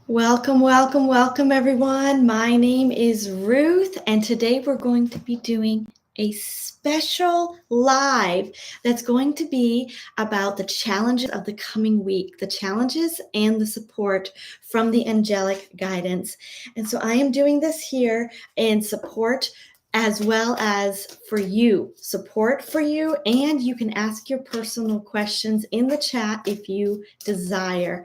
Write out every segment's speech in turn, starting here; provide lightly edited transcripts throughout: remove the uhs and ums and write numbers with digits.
Welcome, welcome, welcome, everyone. My name is Ruth, and today we're going to be doing a special live that's going to be about the challenges of the coming week, the challenges and the support from the angelic guidance. And so I am doing this here in support as well as for you, support for you, and you can ask your personal questions in the chat if you desire.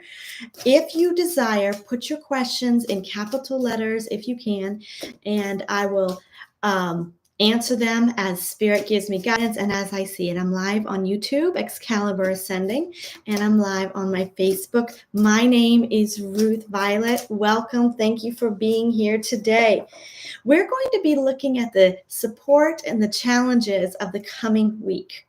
If you desire, put your questions in capital letters if you can, and I will answer them as Spirit gives me guidance and as I see it. I'm live on YouTube, Excalibur Ascending, and I'm live on my Facebook. My name is Ruth Violet. Welcome. Thank you for being here today. We're going to be looking at the support and the challenges of the coming week.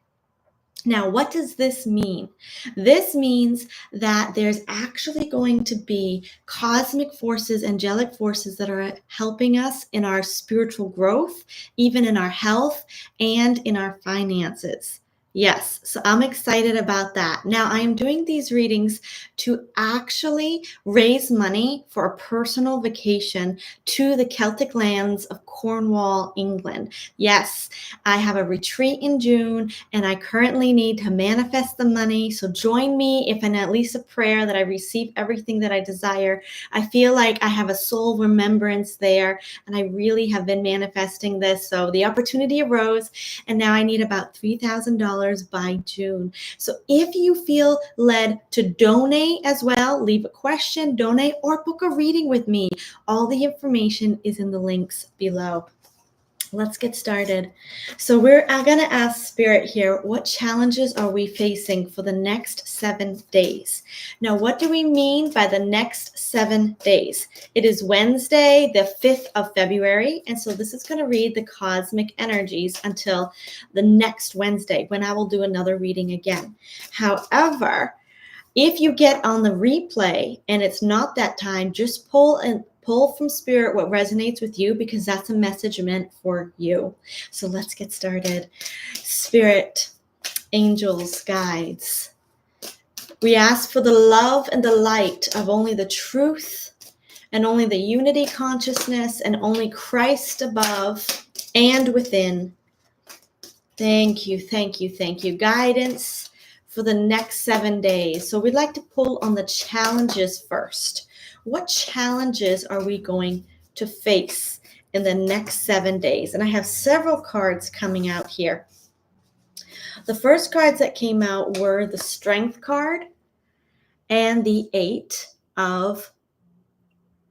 Now, what does this mean? This means that there's actually going to be cosmic forces, angelic forces that are helping us in our spiritual growth, even in our health and in our finances. Yes, so I'm excited about that. Now, I am doing these readings to actually raise money for a personal vacation to the Celtic lands of Cornwall, England. Yes, I have a retreat in June, and I currently need to manifest the money. So join me if in at least a prayer that I receive everything that I desire. I feel like I have a soul remembrance there, and I really have been manifesting this. So the opportunity arose, and now I need about $3,000 by June. So if you feel led to donate as well, leave a question, donate, or book a reading with me. All the information is in the links below. Let's get started. So we're going to ask Spirit here, what challenges are we facing for the next 7 days? Now, what do we mean by the next 7 days? It is Wednesday, the 5th of February. And so this is going to read the cosmic energies until the next Wednesday when I will do another reading again. However, if you get on the replay and it's not that time, just pull from Spirit what resonates with you, because that's a message meant for you. So let's get started. Spirit, angels, guides, we ask for the love and the light of only the truth and only the unity consciousness and only Christ above and within. Thank you, thank you, thank you. Guidance for the next 7 days. So we'd like to pull on the challenges first. What challenges are we going to face in the next 7 days? And I have several cards coming out here. The first cards that came out were the Strength card and the Eight of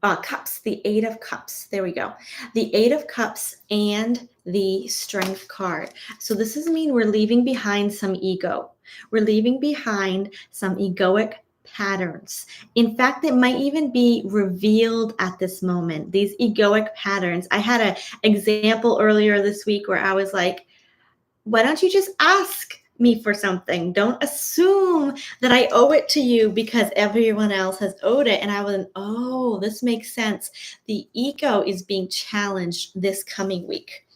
Cups. The Eight of Cups. There we go. The Eight of Cups and the Strength card. So this is mean we're leaving behind some ego. We're leaving behind some egoic patterns. In fact, it might even be revealed at this moment, these egoic patterns. I had an example earlier this week where I was like, why don't you just ask me for something? Don't assume that I owe it to you because everyone else has owed it. And I was, oh, this makes sense. The ego is being challenged this coming week.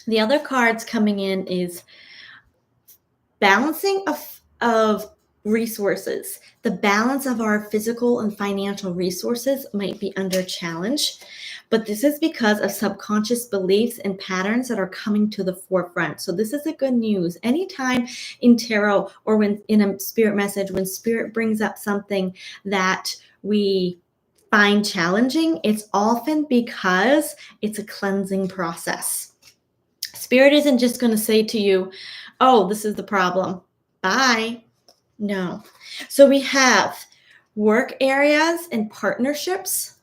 The other cards coming in is balancing of resources. The balance of our physical and financial resources might be under challenge, but this is because of subconscious beliefs and patterns that are coming to the forefront. So this is the good news. Anytime in tarot or when in a spirit message, when Spirit brings up something that we find challenging, it's often because it's a cleansing process. Spirit isn't just going to say to you, oh, this is the problem. Bye. No. So we have work areas and partnerships,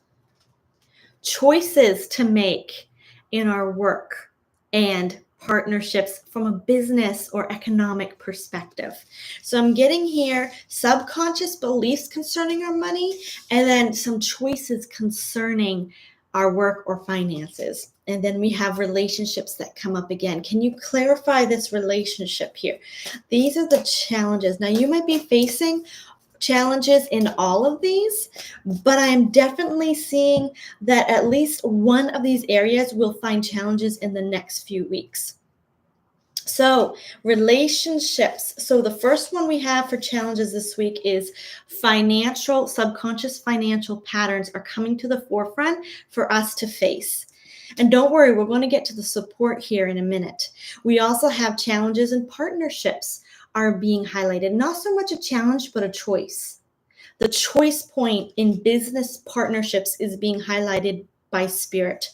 choices to make in our work and partnerships from a business or economic perspective. So I'm getting here subconscious beliefs concerning our money, and then some choices concerning our work or finances. And then we have relationships that come up again. Can you clarify this relationship here? These are the challenges. Now, you might be facing challenges in all of these, but I'm definitely seeing that at least one of these areas will find challenges in the next few weeks. So, relationships. So, the first one we have for challenges this week is subconscious financial patterns are coming to the forefront for us to face. And don't worry, we're going to get to the support here in a minute. We also have challenges in partnerships are being highlighted. Not so much a challenge, but a choice. The choice point in business partnerships is being highlighted by Spirit.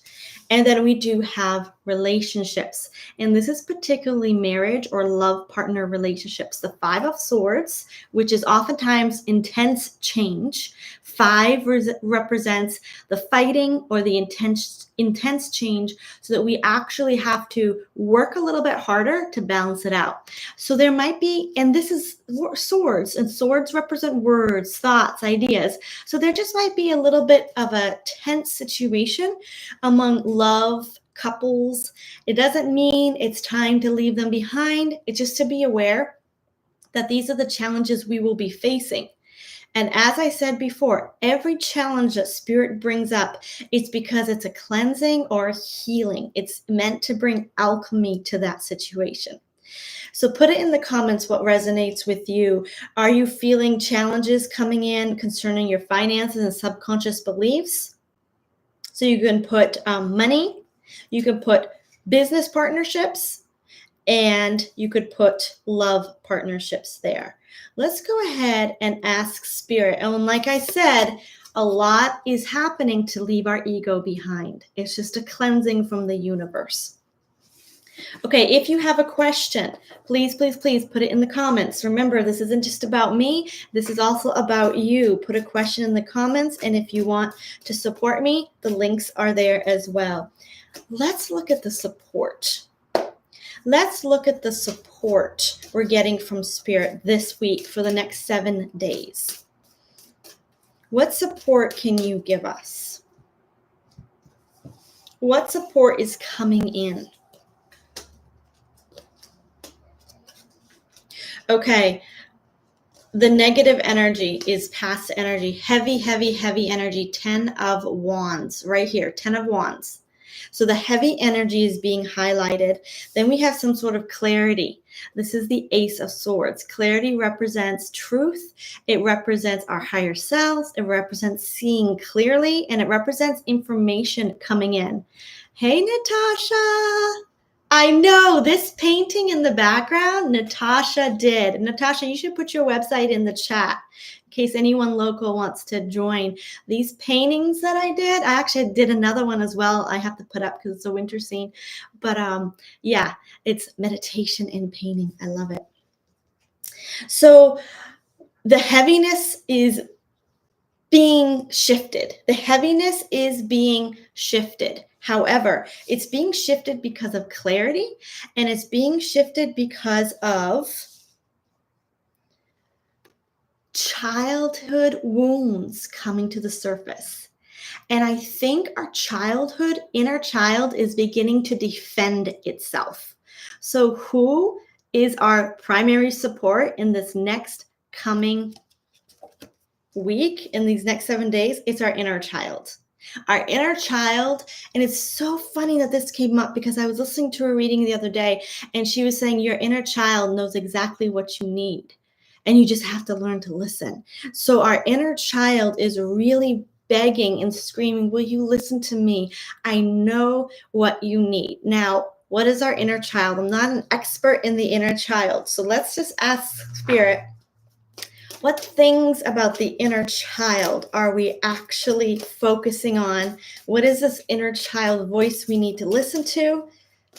And then we do have relationships. And this is particularly marriage or love partner relationships. The Five of Swords, which is oftentimes intense change. Five represents the fighting or the intense change, so that we actually have to work a little bit harder to balance it out. So there might be, and this is swords, and swords represent words, thoughts, ideas. So there just might be a little bit of a tense situation among love couples. It doesn't mean it's time to leave them behind. It's just to be aware that these are the challenges we will be facing. And as I said before, every challenge that Spirit brings up, it's because it's a cleansing or a healing. It's meant to bring alchemy to that situation. So put it in the comments what resonates with you. Are you feeling challenges coming in concerning your finances and subconscious beliefs? So you can put money, you can put business partnerships, and you could put love partnerships there. Let's go ahead and ask Spirit. And like I said, a lot is happening to leave our ego behind. It's just a cleansing from the universe. Okay, if you have a question, please put it in the comments. Remember, this isn't just about me. This is also about you. Put a question in the comments, and if you want to support me, the links are there as well. Let's look at the support. Let's look at the support we're getting from Spirit this week for the next 7 days. What support can you give us? What support is coming in? Okay, the negative energy is past energy, heavy energy, 10 of Wands, right here, 10 of Wands. So the heavy energy is being highlighted. Then we have some sort of clarity. This is the Ace of Swords. Clarity represents truth. It represents our higher selves. It represents seeing clearly, and it represents information coming in. Hey, Natasha. I know this painting in the background, Natasha did. Natasha, you should put your website in the chat in case anyone local wants to join. These paintings that I did, I actually did another one as well. I have to put up because it's a winter scene. But yeah, it's meditation and painting. I love it. So the heaviness is being shifted. The heaviness is being shifted. However, it's being shifted because of clarity, and it's being shifted because of childhood wounds coming to the surface. And I think our inner child is beginning to defend itself. So who is our primary support in this next coming week, in these next 7 days? It's our inner child. Our inner child, and it's so funny that this came up because I was listening to a reading the other day, and she was saying your inner child knows exactly what you need, and you just have to learn to listen. So our inner child is really begging and screaming, will you listen to me? I know what you need. Now, what is our inner child? I'm not an expert in the inner child, so let's just ask Spirit, what things about the inner child are we actually focusing on? What is this inner child voice we need to listen to?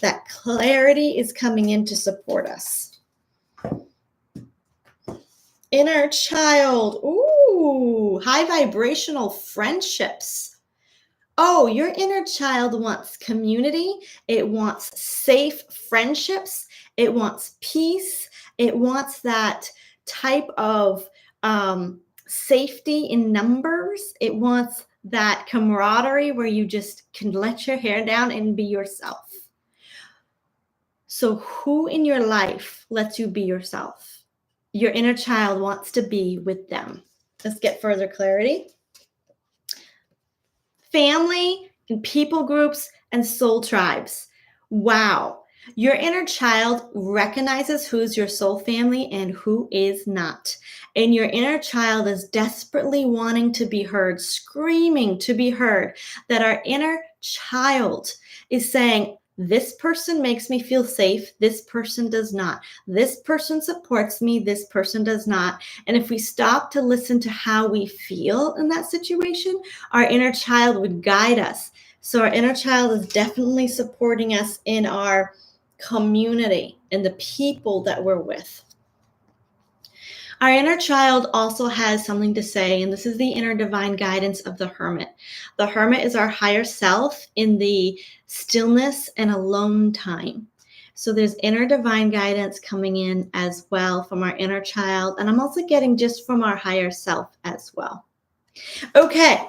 That clarity is coming in to support us. Inner child. Ooh, high vibrational friendships. Oh, your inner child wants community. It wants safe friendships. It wants peace. It wants that type of safety in numbers. It wants that camaraderie where you just can let your hair down and be yourself. So who in your life lets you be yourself? Your inner child wants to be with them. Let's get further clarity. Family and people groups and soul tribes. Wow. Your inner child recognizes who's your soul family and who is not. And your inner child is desperately wanting to be heard, screaming to be heard. That our inner child is saying, this person makes me feel safe. This person does not. This person supports me. This person does not. And if we stop to listen to how we feel in that situation, our inner child would guide us. So our inner child is definitely supporting us in our community and the people that we're with. Our inner child also has something to say, and this is the inner divine guidance of the hermit. The hermit is our higher self in the stillness and alone time. So there's inner divine guidance coming in as well from our inner child, and I'm also getting just from our higher self as well. Okay,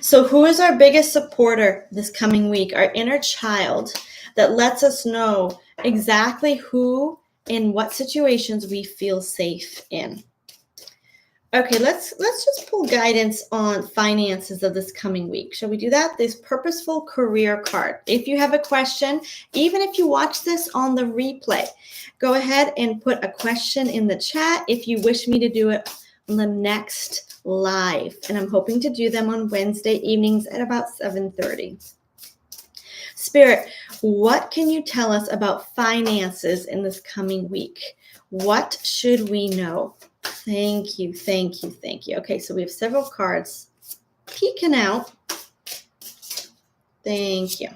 so who is our biggest supporter this coming week? Our inner child that lets us know exactly who in what situations we feel safe in. Okay, let's just pull guidance on finances of this coming week. Shall we do that? This purposeful career card. If you have a question, even if you watch this on the replay, go ahead and put a question in the chat if you wish me to do it on the next live. And I'm hoping to do them on Wednesday evenings at about 7:30. Spirit, what can you tell us about finances in this coming week? What should we know? Thank you, thank you, thank you. Okay, so we have several cards peeking out. Thank you.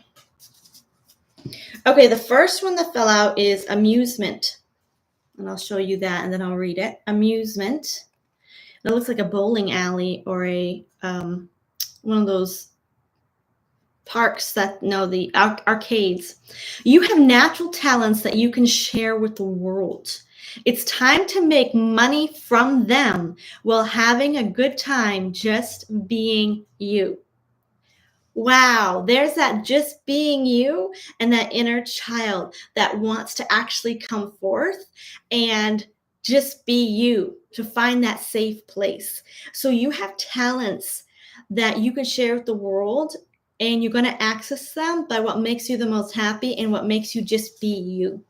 Okay, the first one that fell out is amusement. And I'll show you that and then I'll read it. Amusement. It looks like a bowling alley or a one of those parks that the arcades. You have natural talents that you can share with the world. It's time to make money from them while having a good time just being you. Wow, there's that just being you and that inner child that wants to actually come forth and just be you, to find that safe place. So you have talents that you can share with the world, and you're going to access them by what makes you the most happy and what makes you just be you.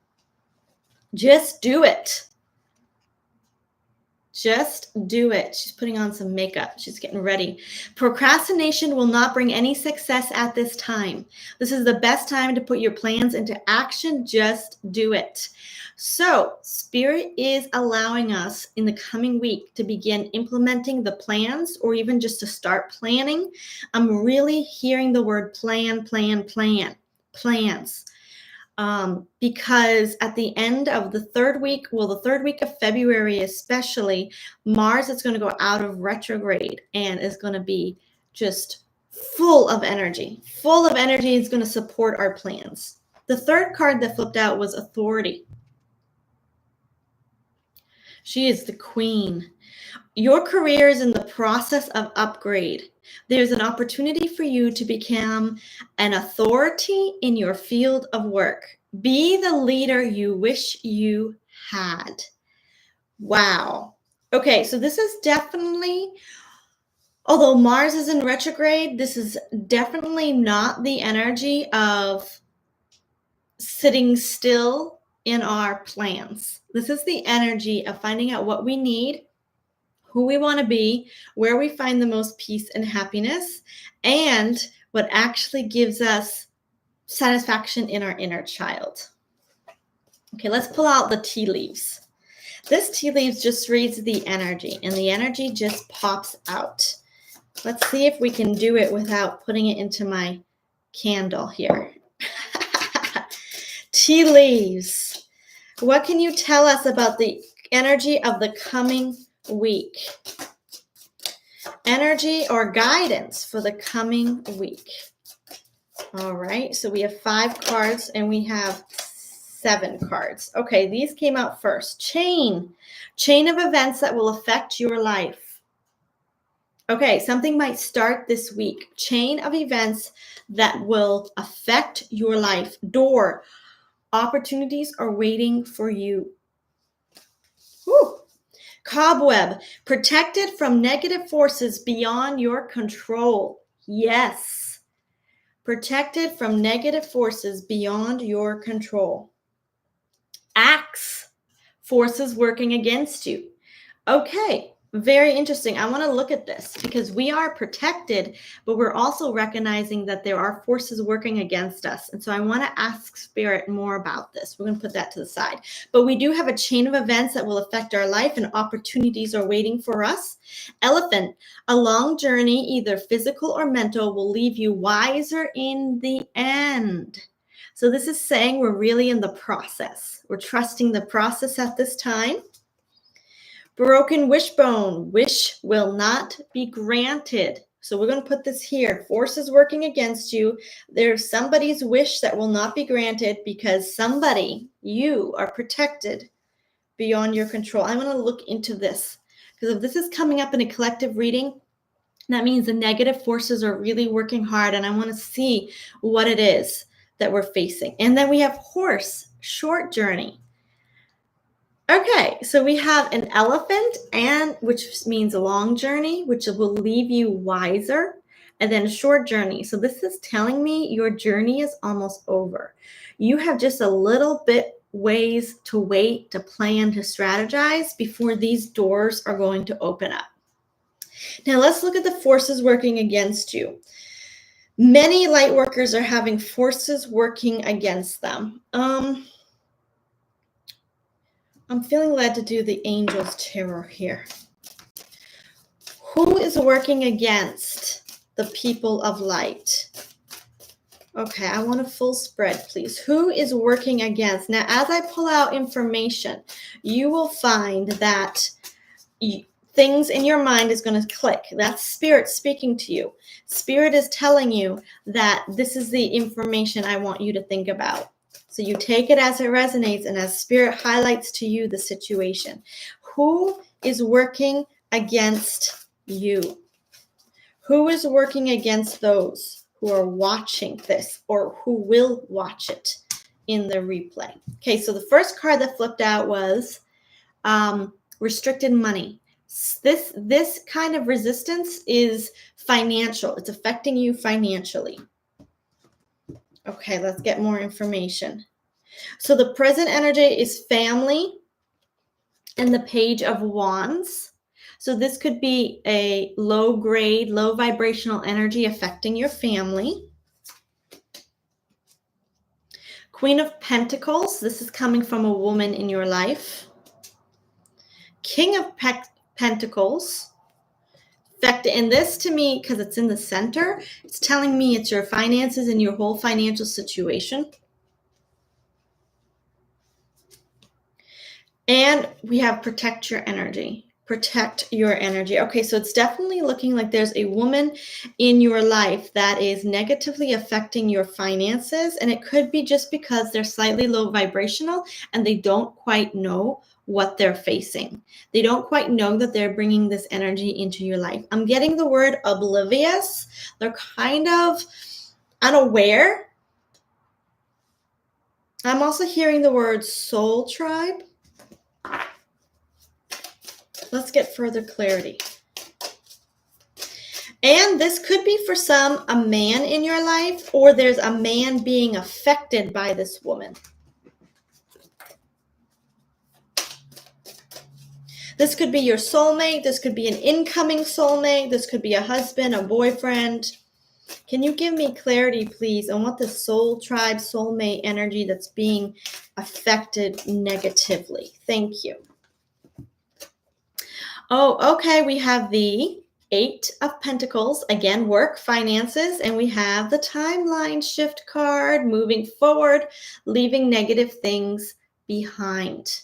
Just do it. Just do it. She's putting on some makeup. She's getting ready. Procrastination will not bring any success at this time. This is the best time to put your plans into action. Just do it. So, Spirit is allowing us in the coming week to begin implementing the plans, or even just to start planning. I'm really hearing the word plan, plans. Because at the end of the third week of February especially, Mars is going to go out of retrograde and is going to be just full of energy. Is going to support our plans. The third card that flipped out was authority. She is the queen. Your career is in the process of upgrade. There's an opportunity for you to become an authority in your field of work. Be the leader you wish you had. Wow. Okay, so this is definitely, although Mars is in retrograde, this is definitely not the energy of sitting still in our plans. This is the energy of finding out what we need, who we want to be, where we find the most peace and happiness, and what actually gives us satisfaction in our inner child. Okay, let's pull out the tea leaves. This tea leaves just reads the energy, and the energy just pops out. Let's see if we can do it without putting it into my candle here. Tea leaves. What can you tell us about the energy of the coming week? Energy or guidance for the coming week. All right, so we have 5 cards and we have 7 cards. Okay, these came out first. Chain of events that will affect your life. Okay, something might start this week. Chain of events that will affect your life. Door. Opportunities are waiting for you. Woo. Cobweb. Protected from negative forces beyond your control. Yes. Protected from negative forces beyond your control. forces working against you. Okay, very interesting. I want to look at this because we are protected, but we're also recognizing that there are forces working against us. And so I want to ask Spirit more about this. We're going to put that to the side. But we do have a chain of events that will affect our life, and opportunities are waiting for us. Elephant, a long journey, either physical or mental, will leave you wiser in the end. So this is saying we're really in the process. We're trusting the process at this time. Broken wishbone, wish will not be granted. So we're going to put this here. Forces working against you. There's somebody's wish that will not be granted because you are protected beyond your control. I want to look into this because if this is coming up in a collective reading, that means the negative forces are really working hard, and I want to see what it is that we're facing. And then we have horse, short journey. Okay, so we have an elephant, and which means a long journey, which will leave you wiser, and then a short journey. So this is telling me your journey is almost over. You have just a little bit ways to wait, to plan, to strategize before these doors are going to open up. Now let's look at the forces working against you. Many light workers are having forces working against them. I'm feeling led to do the Angels Tarot here. Who is working against the people of light? Okay, I want a full spread, please. Who is working against? Now, as I pull out information, you will find that things in your mind is going to click. That's Spirit speaking to you. Spirit is telling you that this is the information I want you to think about. So you take it as it resonates and as Spirit highlights to you the situation. Who is working against you? Who is working against those who are watching this or who will watch it in the replay? Okay, so the first card that flipped out was restricted money. This kind of resistance is financial. It's affecting you financially. Okay, let's get more information. So the present energy is family and the Page of Wands. So this could be a low grade, low vibrational energy affecting your family. Queen of Pentacles. This is coming from a woman in your life. King of Pentacles. And this to me, because it's in the center, it's telling me it's your finances and your whole financial situation. And we have protect your energy. Protect your energy. Okay, so it's definitely looking like there's a woman in your life that is negatively affecting your finances. And it could be just because they're slightly low vibrational and they don't quite know what they're facing. They don't quite know that they're bringing this energy into your life. I'm getting the word oblivious. They're kind of unaware. I'm also hearing the word soul tribe. Let's get further clarity. And this could be for some a man in your life, or there's a man being affected by this woman. This could be your soulmate. This could be an incoming soulmate. This could be a husband, a boyfriend. Can you give me clarity, please, on what the soul tribe, soulmate energy that's being affected negatively? Thank you. Oh, okay. We have the Eight of Pentacles. Again, work, finances. And we have the timeline shift card, moving forward, leaving negative things behind.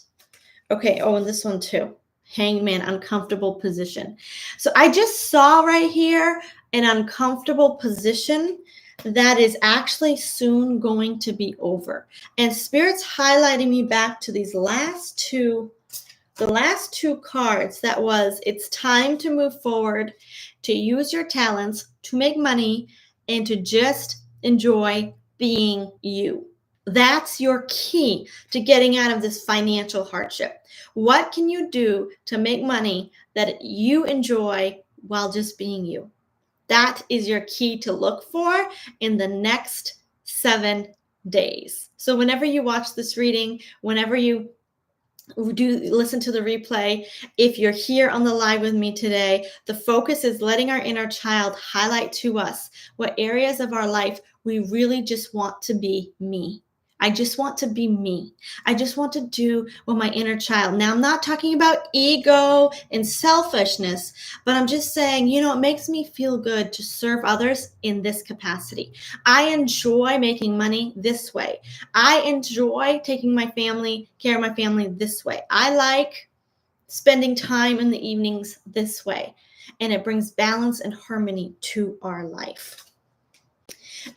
Okay. Oh, and this one too. Hangman, uncomfortable position. So I just saw right here an uncomfortable position that is actually soon going to be over. And Spirit's highlighting me back to these last two cards. That was, it's time to move forward, to use your talents, to make money, and to just enjoy being you. That's your key to getting out of this financial hardship. What can you do to make money that you enjoy while just being you? That is your key to look for in the next 7 days. So whenever you watch this reading, whenever you do listen to the replay. If you're here on the live with me today, the focus is letting our inner child highlight to us what areas of our life we really just want to be me. I just want to be me. I just want to do what my inner child. Now, I'm not talking about ego and selfishness, but I'm just saying, it makes me feel good to serve others in this capacity. I enjoy making money this way. I enjoy taking care of my family this way. I like spending time in the evenings this way. And it brings balance and harmony to our life.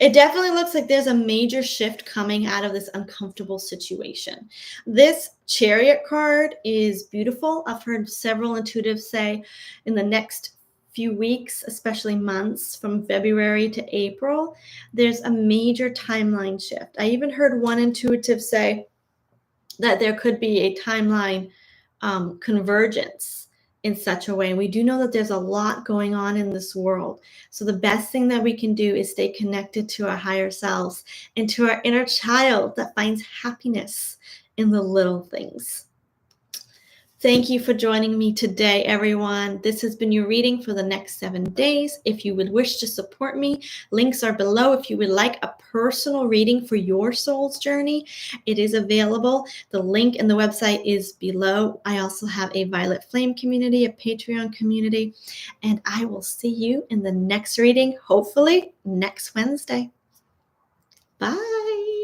It definitely looks like there's a major shift coming out of this uncomfortable situation. This Chariot card is beautiful. I've heard several intuitives say in the next few weeks, especially months from February to April, there's a major timeline shift. I even heard one intuitive say that there could be a timeline convergence in such a way. And we do know that there's a lot going on in this world. So the best thing that we can do is stay connected to our higher selves and to our inner child that finds happiness in the little things. Thank you for joining me today, everyone. This has been your reading for the next 7 days. If you would wish to support me, links are below. If you would like a personal reading for your soul's journey, it is available. The link and the website is below. I also have a Violet Flame community, a Patreon community, and I will see you in the next reading, hopefully next Wednesday. Bye.